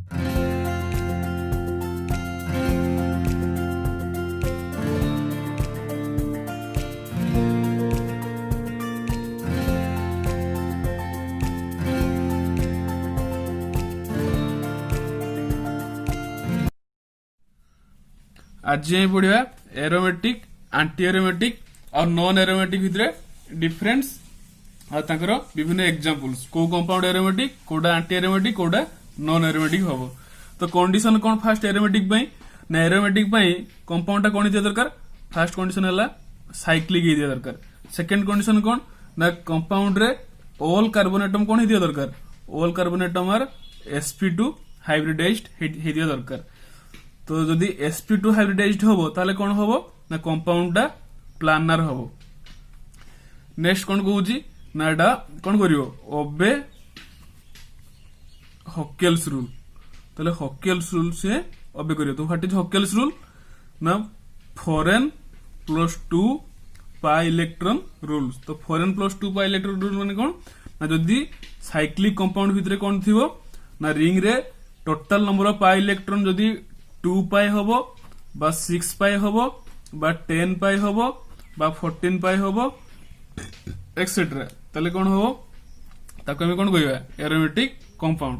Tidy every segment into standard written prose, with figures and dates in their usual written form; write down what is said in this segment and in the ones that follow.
आज पढ़ा aromatic anti aromatic और नॉन एरोमेटिक भितर डिफरेंस और विभिन्न एग्जांपल्स को कंपाउंड एरोमेटिक कोडा आंटी एरोमेटिक कोडा नॉन एरोमेटिक हम। तो कंडीशन कौन फास्ट एरोमेटिक ना एरोमेटिक कंपाउंड कौन दिया दरकार फास्ट कंडीशन है साइक्लिक दिया दरकार। सेकंड कंडीशन कौन ना कंपाउंड रे ऑल कार्बन एटम कौन दिया दरकार all carbon atom are sp2 hybridized दिया दरकार। तो जदि sp2 हाइब्रिडाइज्ड होबो ताले कौन होबो ना कंपाउंड टा प्लानर होबो। नेक्स्ट कौन कहूची ना एटा कौन करिवो ओबे हकेल्स रूल। ताले हकेल्स रूल से ओबे करिवो। तो व्हाट इज हकेल्स रूल ना four n plus 2 pi electron rules. तो four n plus 2 pi electron rule माने कौन ना जदि साइक्लिक कंपाउंड भितरे कौन थिवो ना रिंग रे total number of pi electron जदि 2 पाई होबो बा 6 पाई होबो बा 10 पाई होबो बा 14 पाई होबो एक्सेट्रा ताले कौन होबो ताको हम कौन कहबा एरोमेटिक कंपाउंड।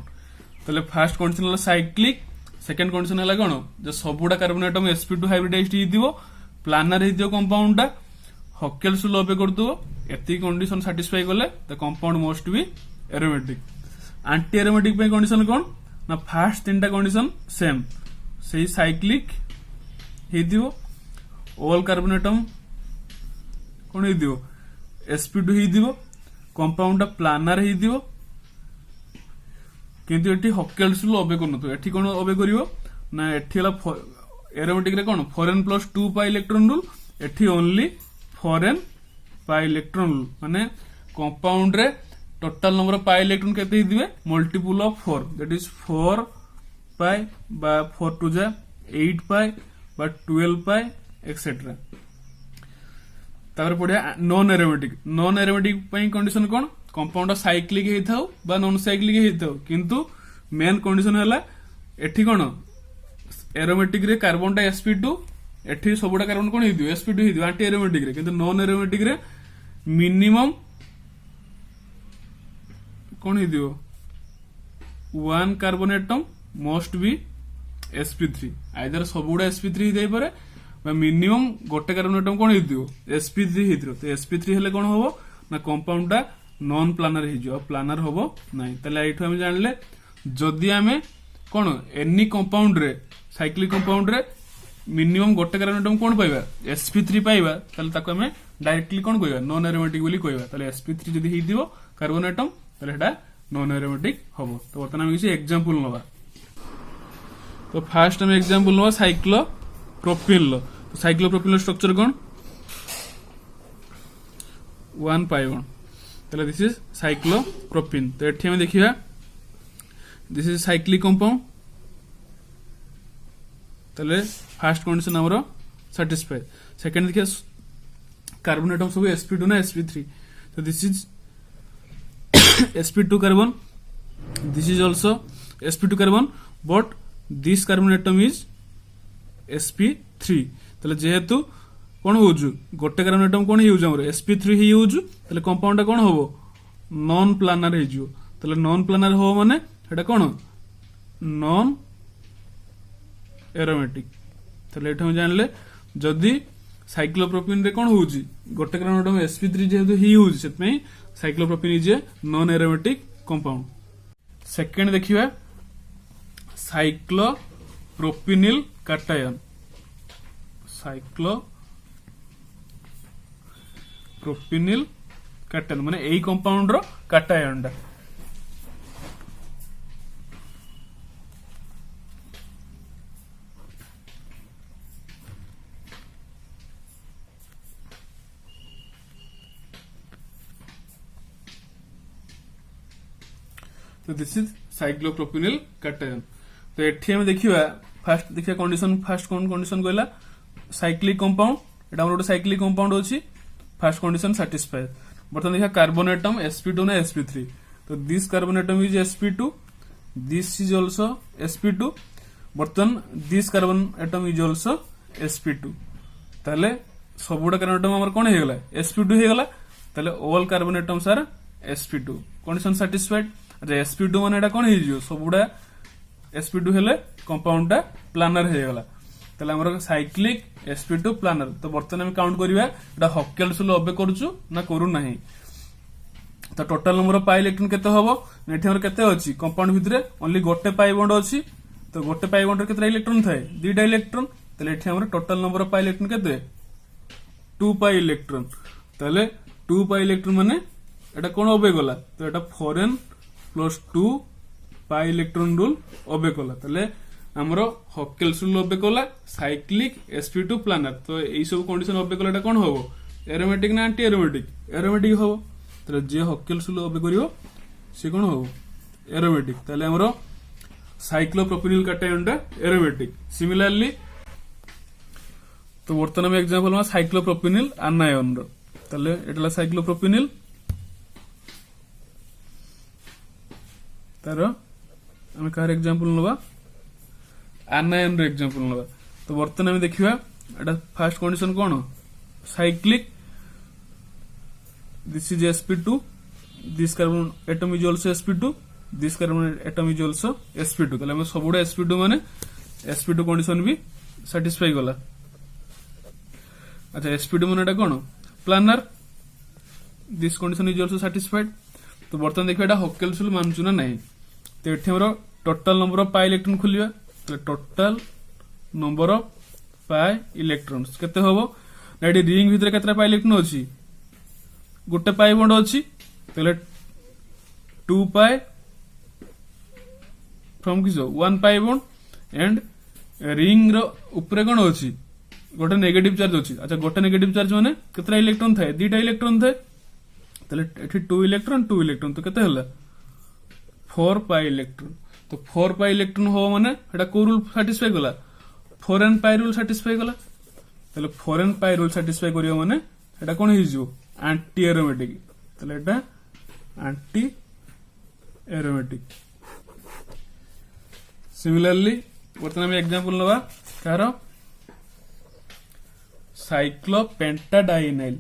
ताले फर्स्ट कंडीशन हला साइक्लिक सेकंड कंडीशन हला कौन जे सबुडा कार्बन एटम sp2 हाइब्रिडाइज्ड हिदिवो प्लानर हिदिवो कंपाउंड टा हकेल्स रूल ओबे करदो। एती कंडीशन सैटिस्फाई करले the compound must be aromatic. Anti aromatic पे कंडीशन कौन ना फर्स्ट तीनटा कंडीशन सेम से साइक्लिक हिदिवो ऑल कार्बन एटम कौन हिदिवो sp2 हिदिवो कंपाउंड टा प्लानर हिदिवो किंतु एठी हकेल्स रूल ओबे करनतो। एठी कोन ओबे करिवो ना एठी हला एरोमेटिक रे कोन four n plus 2 pi electron rule एठी only four n pi electron rule माने कंपाउंड रे total number of pi electron केते हिदिबे multiple of 4 that is 4 pi बा 4 टू जा 8 पाई बा 12 पाई एक्सेट्रा। तापर पढ़िया नॉन एरोमेटिक पई कंडीशन कोन कंपाउंड साइक्लिक हे थाउ बा नॉन साइक्लिक हे थाउ किंतु मेन कंडीशन हला एठी कोन एरोमेटिक रे कार्बन टा sp2 एठी सबुडा कार्बन कोन हिदियो sp2 हिदियो आंटी एरोमेटिक रे किंतु नॉन एरोमेटिक रे मिनिमम कोन हिदियो 1 carbon atom must be sp3 either सबुडा sp3 हिदै पारे बा मिनिमम गोटे कार्बन एटम कोन हिदियो sp3 हिदियो। तो sp3 हेले कोन होबो ना कंपाउंड टा नॉन प्लानर हिजो प्लानर होबो नाही। तले एठो हम जानले जदि हमें कोन एनी कंपाउंड रे साइक्लिक कंपाउंड रे मिनिमम गोटे कार्बन एटम कोन पाइबा sp3 पाइबा तले ताको हमें डायरेक्टली कोन कहबा नॉन एरोमेटिक बोली कहबा। तले sp3 जदि हिदियो कार्बन एटम तले हेटा नॉन एरोमेटिक होबो। तो बर्तमान हम किसी एग्जांपल नबा। तो फर्स्ट हम एग्जांपल नबा साइक्लोप्रोपिन लो। तो साइक्लोप्रोपिन स्ट्रक्चर कोन 1 पाई 1 तले दिस इज साइक्लोप्रोपिन। तो एठी हम देखिबा दिस इज साइक्लिक कंपाउंड तले फर्स्ट कंडीशन हमरो सैटिस्फाई। सेकंड देखिए कार्बन एटम सब sp2 ना sp3 तो this is sp2 carbon this is also sp2 carbon but this carbon atom is sp3 तले जेहेतु कोन होजु गोटे कार्बन एटम कोन हिउज हमर sp3 ही यूज तले कंपाउंड कोन होबो नॉन प्लानर हे जिवो। तले नॉन प्लानर हो माने हेटा कोन नॉन एरोमेटिक। तले एठो जानले जदी साइक्लोप्रोपिन रे कोन होउजी गोटे कार्बन एटम sp3 जेहेतु ही यूज सेतमे cyclopropene is a non aromatic compound. Second देखिबा साइक्लोप्रोपिनिल कैटायन साइक्लोप्रोपिनिल कैटायन माने एई कंपाउंड रो कैटायन डा। तो दिस इज साइक्लोप्रोपिनिल कैटायन। तो एठी हम देखिबा फर्स्ट देखिया कंडीशन फर्स्ट कोन कंडीशन कहला साइक्लिक कंपाउंड एटा हमर साइक्लिक कंपाउंड होची फर्स्ट कंडीशन सैटिस्फाइड। बर्तमान देखिया कार्बन एटम sp2 ना sp3 तो this carbon atom is sp2 this is also sp2 बर्तन this carbon atom is also sp2 ताले सबुडा कार्बन एटम हमर कोन हेगला sp2 हेगला ताले all carbon atoms are sp2 condition satisfied अच्छा sp2 माने एटा कोन हेजियो सबुडा sp2 हेले कंपाउंड टा प्लानर हेगला ताले हमर साइक्लिक sp2 प्लानर तो बर्तन हम काउंट करिवा एटा हॉकेल सुल ओबे करछु ना करू नाही तो total number of pi electron केते हबो एठी हमर केते अछि कंपाउंड भितरे ओनली गोटे पाई बॉन्ड अछि तो गोटे पाई बॉन्ड रे केते इलेक्ट्रॉन थाए दुईटा इलेक्ट्रॉन ताले एठी हमर total number of pi electron केते 2 पाई इलेक्ट्रॉन ताले 2 पाई इलेक्ट्रॉन माने एटा कोन ओबे गला तो एटा four n plus 2 pi electron rule obey गला ताले हमरो हॉकेल्स रूल ओबे गला साइक्लिक sp2 प्लानर तो एई सब कंडीशन ओबे गला एटा कोन होबो एरोमेटिक ना एंटी एरोमेटिक एरोमेटिक होबो तो जे हॉकेल्स रूल ओबे करियो से कोन होबो एरोमेटिक ताले हमरो साइक्लोप्रोपेनिल कैटायन टा एरोमेटिक सिमिलरली तो वर्तमान में एग्जांपल में साइक्लोप्रोपेनिल आनायन रो ताले एटला साइक्लोप्रोपेनिल तारो हम कार एग्जांपल नबा आनायन रो एग्जांपल नबा तो वर्तमान में देखिबा एटा first condition cone cyclic this is sp2 this carbon atom is also sp2 this carbon atom is also sp2 ताले हम सबुडा sp2 माने sp2 कंडीशन भी सैटिस्फाई गला अच्छा sp2 माने एटा कोन planar this condition is also satisfied तो बर्तन देखिबा एटा हॉकेल्स रूल मानचु ना नहीं तो एठी हमरो total number of pi electron खुलिबा तो total number of pi electrons केते होबो एडी रिंग भितरे केतरा पाई इलेक्ट्रॉन अछि गोटे पाई बॉन्ड अछि तले 2 पाई फ्रॉम किसो 1 पाई बॉन्ड एंड रिंग रो ऊपर कोन अछि गोटे नेगेटिव चार्ज अछि अच्छा गोटे नेगेटिव चार्ज माने केतरा इलेक्ट्रॉन थाए दुईटा इलेक्ट्रॉन थाए तले एठी 2 इलेक्ट्रॉन तो केते हला 4 पाई इलेक्ट्रॉन तो 4 पाई इलेक्ट्रॉन हो माने एटा को रूल सैटिस्फाई गला फॉरेन पाई रूल सैटिस्फाई गला तले फॉरेन पाई रूल सैटिस्फाई करियो माने एटा कोन हिजो एंटी एरोमेटिक ताले एटा एंटी एरोमेटिक सिमिलरली वर्तमान में एग्जांपल नबा कार साइक्लोपेंटाडाइनाइल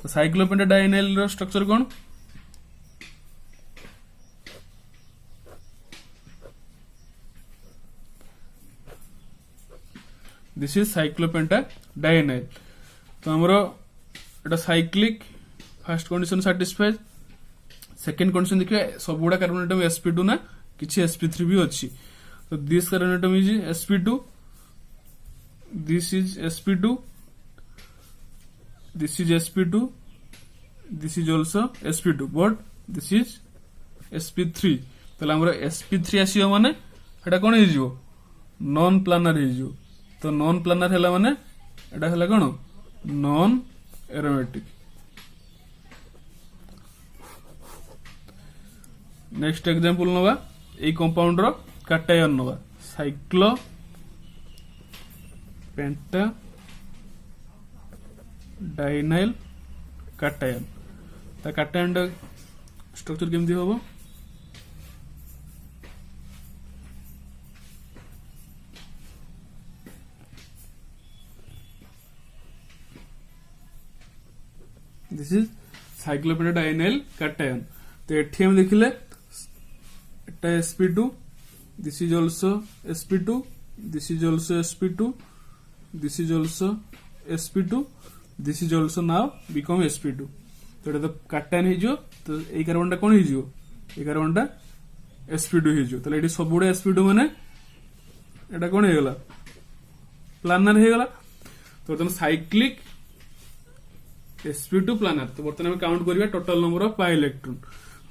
तो साइक्लोपेंटाडाइनाइल रो स्ट्रक्चर कोन दिस इज साइक्लोपेंटाडाइनाइल तो हमरो एटा cyclic first condition satisfied second condition देखिए सबुडा कार्बन एटम sp2 ना किछि sp3 भी अछि तो this carbon atom is sp2 this is sp2 this is sp2 this is also sp2 but this is sp3 तला हमरो sp3 आसीयो माने एटा कोन हिजियो नॉन प्लानर हिजियो तो नॉन प्लानर हैला माने एटा हैला कोन नॉन एरोमेटिक नेक्स्ट एग्जांपल नबा ए कंपाउंड रो कैटायन नबा साइक्लो पेंटा डाइनाइल कैटायन ता कैटायन स्ट्रक्चर केमदी होबो दिस इज साइक्लोपेंटाडाइनाइल कैटायन तो एठी हम देखिले एटा sp2 this is also sp2 this is also sp2 this is also sp2 this is also now become sp2 तो एटा तो कैटायन हिजो तो ए कार्बनटा कोन हिजो ए कार्बनटा sp2 हिजो तो एटी सबुडे sp2 माने एटा कोन हेगला प्लानर हेगला तो तन साइक्लिक sp2 प्लानर तो बर्तमान में काउंट करिया total number of pi electron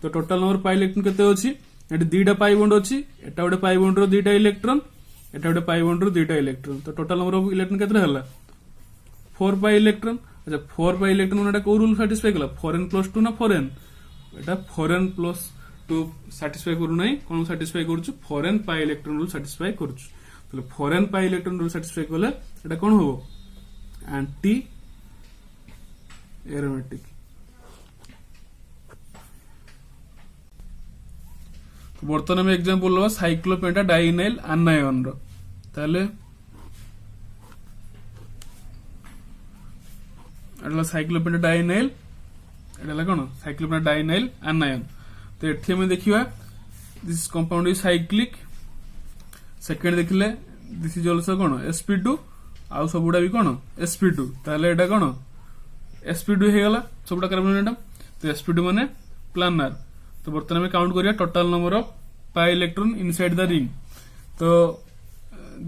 तो टोटल नंबर पाई इलेक्ट्रॉन केते अछि एटी दुईटा पाई बॉन्ड अछि एटा गोटे पाई बॉन्ड रो दुईटा इलेक्ट्रॉन एटा गोटे पाई बॉन्ड रो दुईटा इलेक्ट्रॉन तो टोटल नंबर ऑफ इलेक्ट्रॉन केते हला 4 पाई इलेक्ट्रॉन अच्छा 4 पाई इलेक्ट्रॉन एटा को रूल सैटिस्फाई कला फॉरेन प्लस 2 ना फॉरेन एटा फॉरेन प्लस 2 सैटिस्फाई करू नै कोन सैटिस्फाई करछु four n pi electron rule satisfy करछु तो four n pi electron rule satisfy कले एटा कोन होबो एंटी एरोमेटिक। बर्तमान आम एग्जांपल लो साइक्लोपेंटा डाइनाइल आनायन रो ताले एडला साइक्लोपेंटा डाइनाइल एडला कोन साइक्लोपेंटा डाइनाइल आनायन। तो एठी हम देखिबा this compound is cyclic. Second देखले दिस इज आल्सो कोन sp2 आउ सबुडा भी कोन sp2 ताले एटा कोन sp2 हे गला सबुडा कार्बन एटम। तो sp2 माने प्लानर। तो बर्तमान में काउंट करिया total number of pi electron inside the ring. तो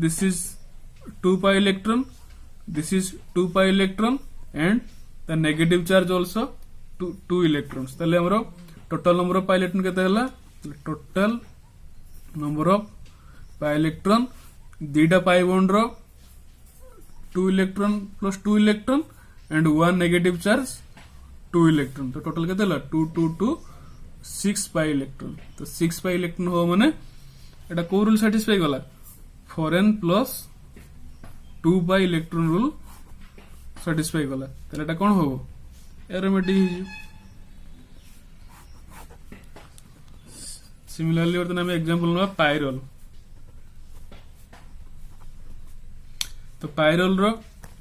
this is 2 pi electron, this is 2 pi electron and the negative charge also 2 electrons. ताले हमरो total number of pi electron केते हला total number of pi electron दीटा pi bond रो 2 electron plus 2 electron and 1 negative charge 2 electron. तो total केते हला 2 2 2 6 pi electron. तो 6 पाई इलेक्ट्रॉन हो माने एटा को रूल सैटिस्फाई गला 4n plus 2 pi electron rule satisfy गला। ताले एटा कोन हो एरोमेटिक हिजो। सिमिलरली वर्तन हम एग्जांपल नवा पाइरोल। तो पाइरोल रो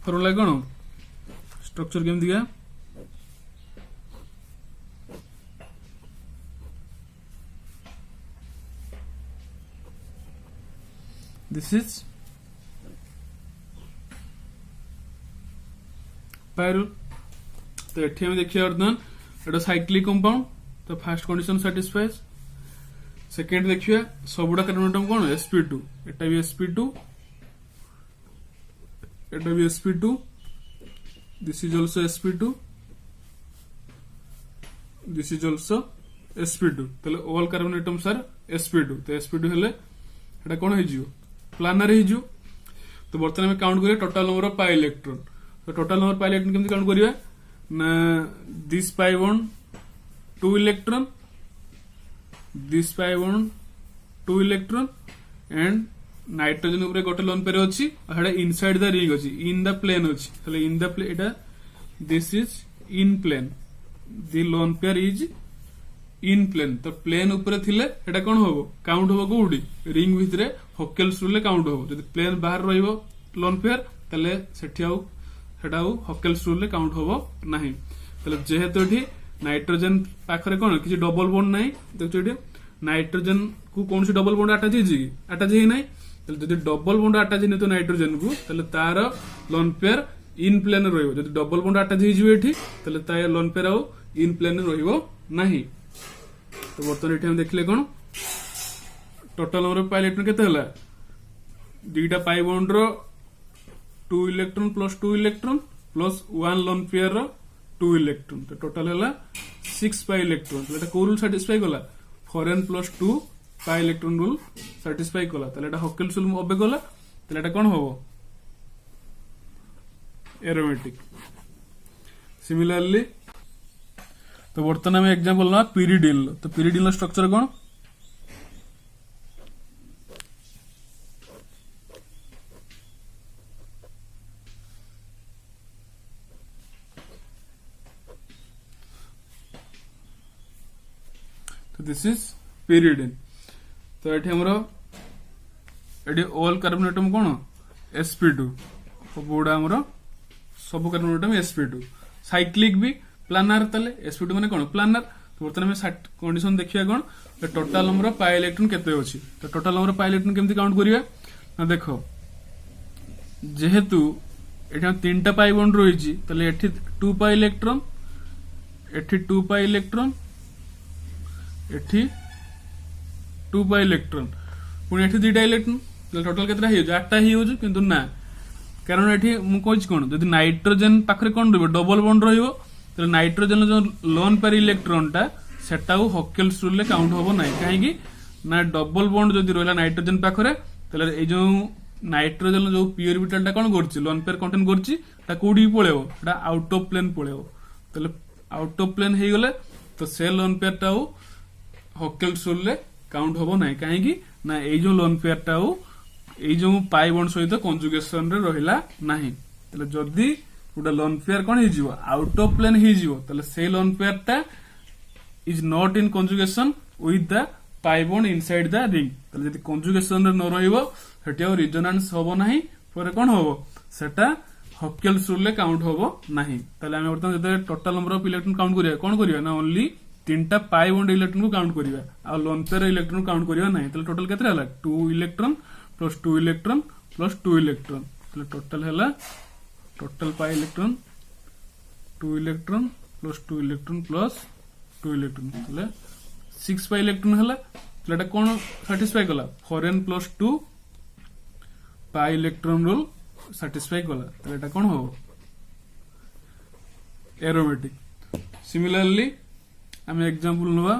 फॉर्मूला कोन स्ट्रक्चर केम दिया दिस इज पाइरोल। तो एठी हम देखिया वर्तमान एटा साइक्लिक कंपाउंड। तो फर्स्ट कंडीशन सैटिस्फाइज। सेकेंड देखिया सबुडा कार्बन एटम कोन sp2 एटा भी sp2 एटा भी sp2 this is also sp2 this is also sp2। तले all carbon atoms are sp2। तो sp2 हेले एटा कोन हे जियो प्लानर हे जियो। तो बर्तमान में काउंट करिया total number of pi electron. तो टोटल नंबर पाई इलेक्ट्रॉन केमति काउंट करिया ना this pi bond 2 electron this pi bond 2 electron and nitrogen ऊपर गोटे लोन पेयर अछि हेडा इनसाइड द रिंग अछि इन द प्लेन अछि। तले इन द प्लेन एटा this is in plane the lone pair is in plane. तो प्लेन ऊपर थिले एटा कोन होबो काउंट होबो कोउडी रिंग भितरे हॉकेल्स रूल ले काउंट होबो। जदि प्लेन बाहर रहिबो लोन पेयर तले सेठी आउ हेडा हॉकेल्स रूल ले काउंट होबो नाही। तले जेहेतु एठी नाइट्रोजन पाखरे कोन किछि डबल बॉन्ड नाही देखो एठी नाइट्रोजन को कौन सी डबल बॉन्ड अटैच है अटैच है नाही। तले जदि डबल बॉन्ड अटैच है तो नाइट्रोजन को तले तार लोन पेयर इन प्लेन रहिबो। जदि डबल बॉन्ड अटैच है जियो एठी तले तार लोन पेयर आउ इन प्लेन रहिबो नाही। तो बर्तमान एठी हम देखले कोन total number of pi electron केते हला दीटा पाई बॉन्ड रो 2 electron plus 2 electron plus 1 lone pair रो 2 इलेक्ट्रॉन। तो टोटल हला 6 पाई इलेक्ट्रॉन। तो एटा को रूल सैटिस्फाई गला 4n plus 2 pi electron rule satisfy कला। ताले एटा हॉकेल्स रूल ओबे गला। ताले एटा कोन होबो एरोमेटिक। सिमिलरली तो वर्तमान में एग्जांपल ना पिरिडिन। तो पिरिडिन स्ट्रक्चर कोन तो दिस इज पिरिडिन। तो एठी हमरो एठी ऑल कार्बन एटम कोन sp2 सबुडा हमरो सब कार्बन एटम sp2 साइक्लिक भी प्लानर तले sp2 माने कोन प्लानर। तो वर्तमान में कंडीशन देखिया कोन total number of pi electron केते अछि। तो total number of pi electron केमति काउंट करिया ना देखो जेहेतु एठी हम 3टा पाई बॉन्ड रहिछि तले एठी 2 पाई इलेक्ट्रॉन एठी 2 पाई इलेक्ट्रॉन एठी 2 पाई इलेक्ट्रॉन पुणी एठी 2टा इलेक्ट्रॉन टोटल केतरा हियो 8टा हियो किंतु ना कारण एठी मु कहछि कोन जदि नाइट्रोजन पाखरे कोन रहबो डबल बॉन्ड रहइबो तो नाइट्रोजन जो लोन पेयर इलेक्ट्रॉन टा सेटाउ हॉकेल्स रूल ले काउंट होबो नाही काहेकि ना डबल बॉन्ड जदि रहला नाइट्रोजन पाखरे तले ए जो नाइट्रोजन जो पी ऑर्बिटल टा कोन करछि लोन पेयर कंटेन करछि ता कोडी पळेबो एटा आउट ऑफ प्लेन पळेबो तले आउट ऑफ प्लेन हे गले तो से लोन पेयर टाउ हॉकेल्स रूल ले काउंट होबो नाही काहेकि ना ए जो लोन पेयर टाउ ए जो पाई बॉन्ड सहित कंजुगेशन रे रहिला नाही तले जदी गोटे लोन पेयर कौन हो आउट ऑफ प्लेन हो से लोन पेयर टा is not in conjugation with the pi bond inside the ring जब कंजुगेशन न रही रिजोनेंस हम ना कौन हम सेटा हकेल्स रूल काउंट हम ना बर्तमान total number of electron count करिया कौन करिया ना ओनली 3टा पाई बॉन्ड इलेक्ट्रॉन को काउंट करिया आ लोन पेयर इलेक्ट्रॉन काउंट करिया नहीं टोटल केते हला 2 electron plus 2 electron plus 2 electron total हला total pi electron 2 electron plus 2 electron plus 2 electron 6 pi electron हला एटा कोन सैटिस्फाई कला 4n plus 2 pi electron rule satisfy कला एटा कोन हो एरोमेटिक सिमिलरली आम एग्जांपल नवा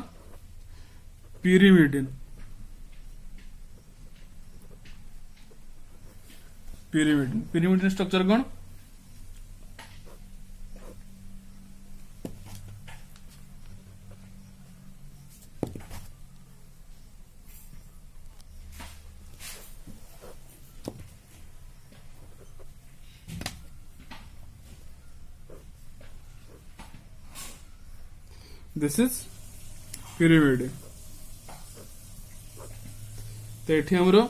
pyrimidine pyrimidine स्ट्रक्चर कौन दिस इज pyrimidine तो एठी हमरो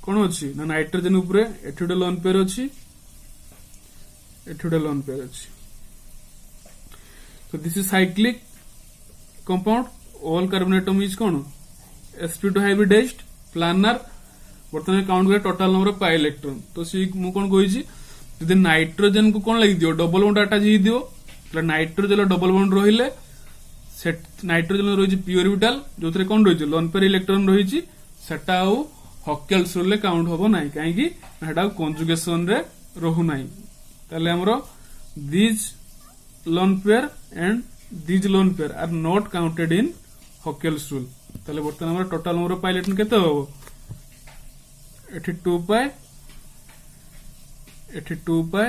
कौन अच्छी ना नाइट्रोजन उपरे एठी गोटे लोन पेयर अच्छी एठी गोटे लोन पेयर अच्छी तो this is cyclic compound all carbon atom is कौन sp2 हाइब्रिडाइज्ड प्लानर बर्तमान काउंट करे total number of pi electron तो सी मु कौन कहि जदि नाइट्रोजन को कौन लगी दियो डबल बॉन्ड अटैच ही दियो तो नाइट्रोजन डबल बॉन्ड रहिले नाइट्रोजन रही प्योर ऑर्बिटल जो कौन रही लोन पेयर इलेक्ट्रॉन रही सेटा हकेल्स रूल काउंट हम ना कहीं कंजुगेशन रे रहू ना ताले हमरो these lone pair and these lone pair are not counted in Huckel's rule ताले बर्तमान हमरो total number of pi electron केते हो एठी 2 पाई एठी 2 पाई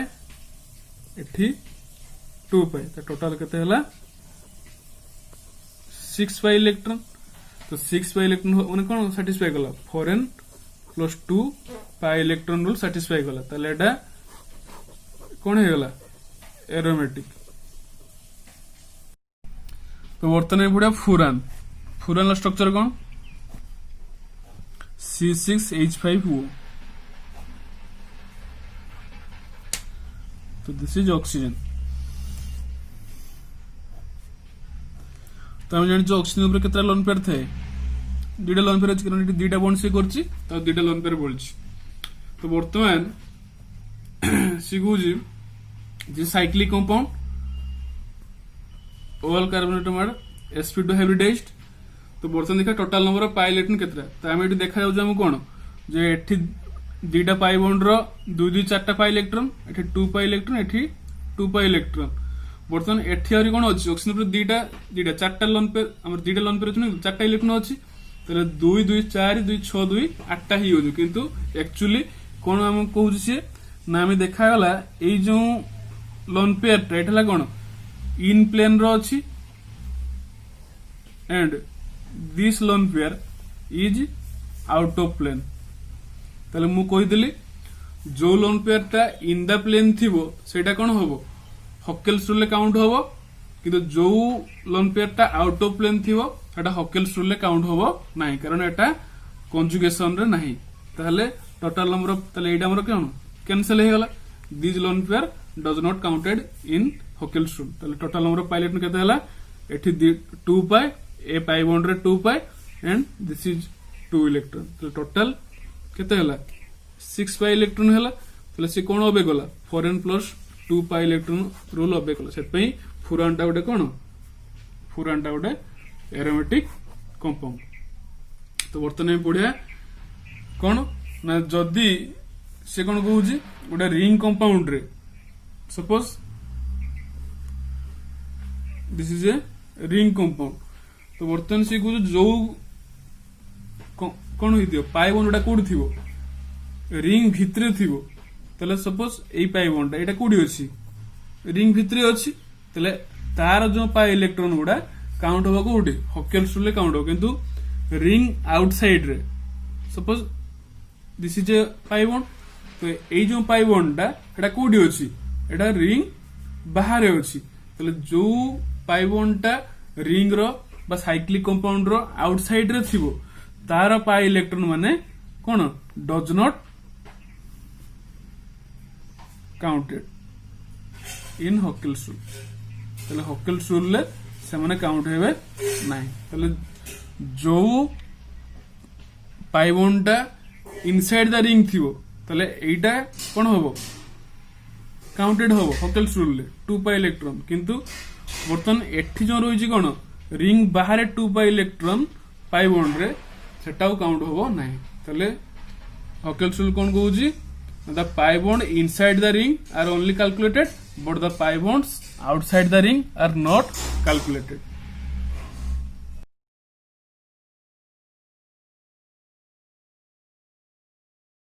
एठी 2 पाई तो टोटल केते हला 6 पाई इलेक्ट्रॉन तो 6 पाई इलेक्ट्रॉन माने कोन सैटिस्फाई कला 4n plus 2 pi electron rule satisfy कला ताले एटा कोन हे गला एरोमेटिक तो वर्तमान बुढ़ा फुरान स्ट्रक्चर कौन C6H5O तो दिस इज ऑक्सीजन तो हम जानि ऑक्सीजन ऊपर केतरा लोन पेयर थे दुटा लोन पेयर अछि कारण दुटा बॉन्ड से करछि तो दुटा लोन पेयर बोलछि तो वर्तमान सिगुजी जे cyclic compound all carbon atom are sp2 hybridized तो वर्तमान देखा total number of pi electron केतरा तो हम एठी देखा जाउ हम कोन जे एठी दुटा पाई बॉन्ड रो 2 4टा पाई इलेक्ट्रॉन एठी 2 पाई इलेक्ट्रॉन एठी 2 पाई इलेक्ट्रॉन बर्तमान एठी आरी कोन अछि ऑक्सीजन पर दुटा चारटा लोन पेयर हमर दुटा लोन पेयर अछि चारटा इलेक्ट्रॉन अछि तले 2 2 4 2 6 2 8टा ही होजु किंतु एक्चुअली कोन हम कहू छी ना हम देखा गला एई जो लोन पेयर टा एठला कोन इन प्लेन रो अछि and this lone pair is out of plane तले मु कहि देली जो लोन पेयर टा इन द प्लेन थिबो सेटा कोन होबो हकेल्स रूल काउंट हम किंतु जो लोन पेयर टा आउट ऑफ प्लेन थी हकेल्स रूल काउंट हम ना कारण एटा कंजुगेशन रे नहीं ताहले टोटल नंबर ऑफ ताले एटा हमर कोन कैंसिल हे गला this lone pair does not counted in Huckel's rule ताले total number of pi electron केते हला एठी 2 पाई ए पाई बॉन्ड रे 2 पाई एंड दिस इज 2 इलेक्ट्रॉन तो टोटल केते हला 6 पाई इलेक्ट्रॉन हला ताले से कोन ओबे गला 4n plus 2 pi electron rule ओबे कला सेत पई फुरानटा गोटे कोन फुरानटा गोटे एरोमेटिक कंपाउंड तो वर्तमान पढ़िया कोन ना जदी से कोन कहूजी गोटे रिंग कंपाउंड रे suppose this is a ring compound तो वर्तमान से कहू जो कोन होइदियो पाई बॉन्ड कोड थिबो रिंग भितरे थिबो तले सपोज एई पाई बॉन्ड एटा कोडी अछि रिंग भितरे अछि तले तार जो पाई इलेक्ट्रॉन गुडा काउंट होबा कोडी हकेल्स रूल काउंट हो किंतु रिंग आउटसाइड रे suppose this is a pi bond तो एई जो पाई बॉन्ड टा एटा कोडी अछि एटा रिंग बाहर अछि तले जो पाई बॉन्डटा रिंग रो बा साइक्लिक कंपाउंड रो आउटसाइड रे थिबो तार पाई इलेक्ट्रॉन माने कोन does not counted in Huckel's rule तले हॉकेल्स रूल ले से माने काउंट हेबे नाही तले जो पाई बॉन्डटा इनसाइड द रिंग थिबो तले एटा कोन होबो काउंटेड होबो हॉकेल्स रूल ले 2 पाई इलेक्ट्रॉन किंतु बर्तन एठी जो रहिछि कोन रिंग बाहर 2 पाई इलेक्ट्रॉन पाई बॉन्ड रे सेटाও काउंट होबो नाही तले हॉकेल्स रूल कोन कहूछि the pi bond inside the ring are only calculated but the pi bonds outside the ring are not calculated